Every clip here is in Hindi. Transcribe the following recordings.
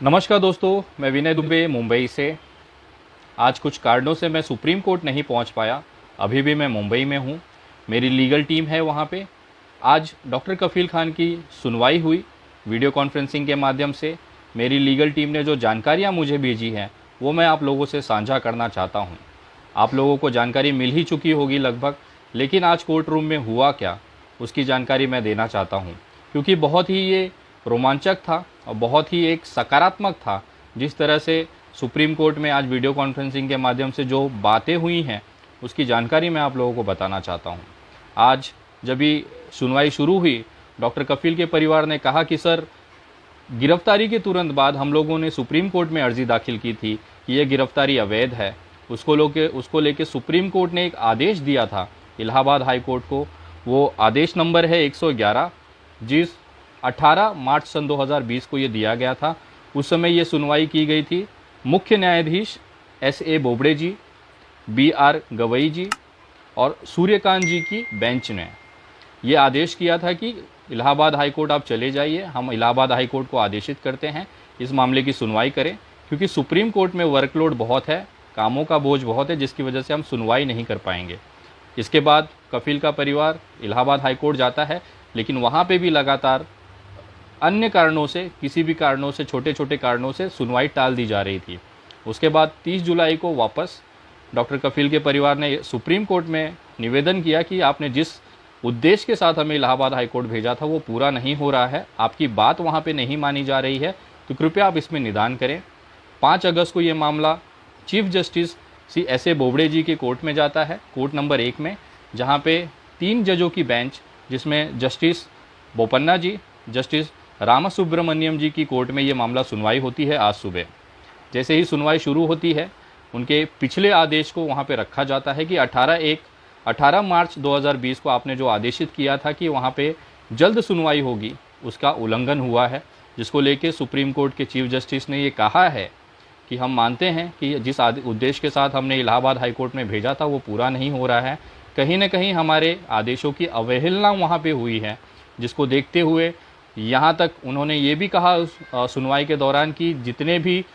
नमस्कार दोस्तों, मैं विनय दुबे मुंबई से। आज कुछ कारणों से मैं सुप्रीम कोर्ट नहीं पहुंच पाया। अभी भी मैं मुंबई में हूं। मेरी लीगल टीम है वहां पे। आज डॉक्टर कफ़ील खान की सुनवाई हुई वीडियो कॉन्फ्रेंसिंग के माध्यम से। मेरी लीगल टीम ने जो जानकारियां मुझे भेजी हैं वो मैं आप लोगों से साझा करना चाहता हूं। आप लोगों को जानकारी मिल ही चुकी होगी लगभग, लेकिन आज कोर्ट रूम में हुआ क्या उसकी जानकारी मैं देना चाहता हूं, क्योंकि बहुत ही ये रोमांचक था और बहुत ही एक सकारात्मक था। जिस तरह से सुप्रीम कोर्ट में आज वीडियो कॉन्फ्रेंसिंग के माध्यम से जो बातें हुई हैं उसकी जानकारी मैं आप लोगों को बताना चाहता हूं। आज जब भी सुनवाई शुरू हुई, डॉक्टर कफ़ील के परिवार ने कहा कि सर, गिरफ्तारी के तुरंत बाद हम लोगों ने सुप्रीम कोर्ट में अर्जी दाखिल की थी कि यह गिरफ्तारी अवैध है। उसको लेके सुप्रीम कोर्ट ने एक आदेश दिया था इलाहाबाद हाई कोर्ट को। वो आदेश नंबर है 111, जिस 18 मार्च सन 2020 को ये दिया गया था। उस समय ये सुनवाई की गई थी मुख्य न्यायाधीश S.A. बोबड़े जी, B.R. गवई जी और सूर्यकांत जी की बेंच ने ये आदेश किया था कि इलाहाबाद हाई कोर्ट आप चले जाइए, हम इलाहाबाद हाई कोर्ट को आदेशित करते हैं इस मामले की सुनवाई करें, क्योंकि सुप्रीम कोर्ट में वर्कलोड बहुत है, कामों का बोझ बहुत है, जिसकी वजह से हम सुनवाई नहीं कर पाएंगे। इसके बाद कफ़ील का परिवार इलाहाबाद हाई कोर्ट जाता है, लेकिन वहाँ पे भी लगातार अन्य कारणों से, किसी भी कारणों से, छोटे छोटे कारणों से सुनवाई टाल दी जा रही थी। उसके बाद 30 जुलाई को वापस डॉक्टर कफ़ील के परिवार ने सुप्रीम कोर्ट में निवेदन किया कि आपने जिस उद्देश्य के साथ हमें इलाहाबाद हाई कोर्ट भेजा था वो पूरा नहीं हो रहा है, आपकी बात वहाँ पे नहीं मानी जा रही है, तो कृपया आप इसमें निदान करें। 5 अगस्त को ये मामला चीफ जस्टिस S.A. बोबड़े जी के कोर्ट में जाता है, कोर्ट नंबर 1 में, जहाँ पे 3 जजों की बेंच, जिसमें जस्टिस बोपन्ना जी, जस्टिस रामासुब्रमण्यम जी की कोर्ट में ये मामला सुनवाई होती है। आज सुबह जैसे ही सुनवाई शुरू होती है, उनके पिछले आदेश को वहाँ पे रखा जाता है कि 18 मार्च 2020 को आपने जो आदेशित किया था कि वहाँ पे जल्द सुनवाई होगी, उसका उल्लंघन हुआ है, जिसको लेके सुप्रीम कोर्ट के चीफ जस्टिस ने ये कहा है कि हम मानते हैं कि जिस उद्देश्य के साथ हमने इलाहाबाद हाई कोर्ट में भेजा था वो पूरा नहीं हो रहा है। कहीं ना कहीं हमारे आदेशों की अवहेलना वहाँ पे हुई है, जिसको देखते हुए यहाँ तक उन्होंने ये भी कहा सुनवाई के दौरान कि जितने भी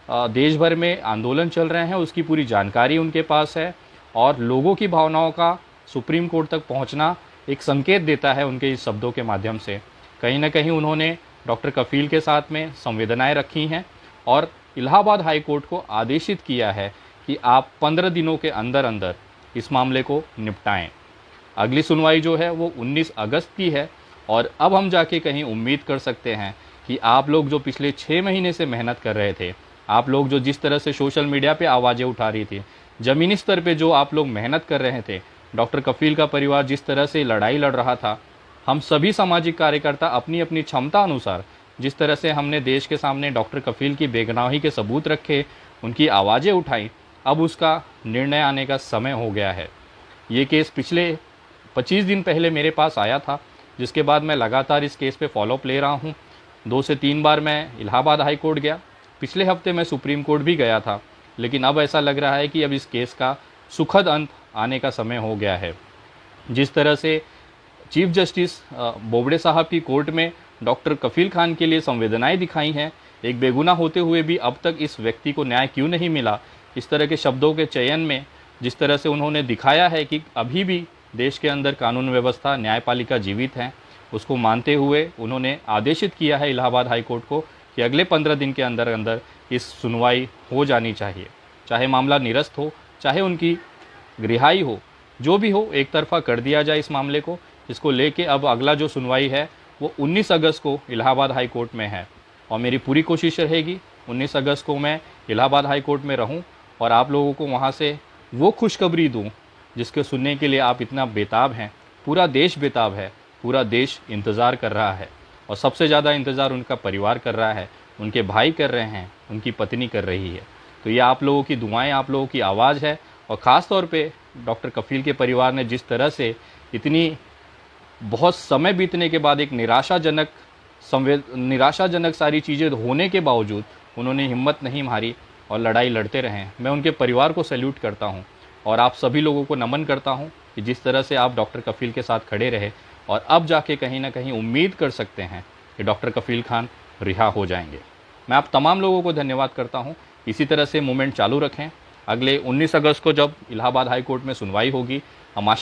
देश भर में आंदोलन चल रहे हैं उसकी पूरी जानकारी उनके पास है, और लोगों की भावनाओं का सुप्रीम कोर्ट तक पहुँचना एक संकेत देता है उनके इस शब्दों के माध्यम से। कहीं ना कहीं उन्होंने डॉक्टर कफ़ील के साथ में संवेदनाएँ रखी हैं और इलाहाबाद हाई कोर्ट को आदेशित किया है कि आप 15 दिनों के अंदर अंदर इस मामले को निपटाएं। अगली सुनवाई जो है वो 19 अगस्त की है, और अब हम जाके कहीं उम्मीद कर सकते हैं कि आप लोग जो पिछले 6 महीने से मेहनत कर रहे थे, आप लोग जो जिस तरह से सोशल मीडिया पे आवाज़ें उठा रही थी, ज़मीनी स्तर पे जो आप लोग मेहनत कर रहे थे, डॉक्टर कफ़ील का परिवार जिस तरह से लड़ाई लड़ रहा था, हम सभी सामाजिक कार्यकर्ता अपनी अपनी क्षमता अनुसार जिस तरह से हमने देश के सामने डॉक्टर कफ़ील की बेगुनाही के सबूत रखे, उनकी आवाज़ें उठाई, अब उसका निर्णय आने का समय हो गया है। ये केस पिछले 25 दिन पहले मेरे पास आया था, जिसके बाद मैं लगातार इस केस पे फॉलोअप ले रहा हूँ। 2 से 3 बार मैं इलाहाबाद हाई कोर्ट गया, पिछले हफ्ते मैं सुप्रीम कोर्ट भी गया था, लेकिन अब ऐसा लग रहा है कि अब इस केस का सुखद अंत आने का समय हो गया है। जिस तरह से चीफ जस्टिस बोबड़े साहब की कोर्ट में डॉक्टर कफ़ील खान के लिए संवेदनाएं दिखाई हैं, एक बेगुनाह होते हुए भी अब तक इस व्यक्ति को न्याय क्यों नहीं मिला, इस तरह के शब्दों के चयन में जिस तरह से उन्होंने दिखाया है कि अभी भी देश के अंदर कानून व्यवस्था, न्यायपालिका जीवित है, उसको मानते हुए उन्होंने आदेशित किया है इलाहाबाद हाई कोर्ट को कि अगले 15 दिन के अंदर अंदर इस सुनवाई हो जानी चाहिए। चाहे मामला निरस्त हो, चाहे उनकी रिहाई हो, जो भी हो, एक तरफा कर दिया जाए इस मामले को। इसको लेके अब अगला जो सुनवाई है वो 19 अगस्त को इलाहाबाद हाई कोर्ट में है, और मेरी पूरी कोशिश रहेगी 19 अगस्त को मैं इलाहाबाद हाई कोर्ट में रहूं और आप लोगों को वहां से वो खुशखबरी दूं जिसके सुनने के लिए आप इतना बेताब हैं। पूरा देश बेताब है, पूरा देश इंतज़ार कर रहा है, और सबसे ज़्यादा इंतज़ार उनका परिवार कर रहा है, उनके भाई कर रहे हैं, उनकी पत्नी कर रही है। तो ये आप लोगों की दुआएं, आप लोगों की आवाज़ है, और ख़ास तौर पे डॉक्टर कफ़ील के परिवार ने जिस तरह से इतनी बहुत समय बीतने के बाद एक निराशाजनक सारी चीज़ें होने के बावजूद उन्होंने हिम्मत नहीं हारी और लड़ाई लड़ते रहे। मैं उनके परिवार को सैल्यूट करता हूं, और आप सभी लोगों को नमन करता हूं कि जिस तरह से आप डॉक्टर कफ़ील के साथ खड़े रहे, और अब जाके कहीं ना कहीं उम्मीद कर सकते हैं कि डॉक्टर कफ़ील खान रिहा हो जाएंगे। मैं आप तमाम लोगों को धन्यवाद करता हूँ। इसी तरह से मूवमेंट चालू रखें। अगले 19 अगस्त को जब इलाहाबाद हाई कोर्ट में सुनवाई होगी, हम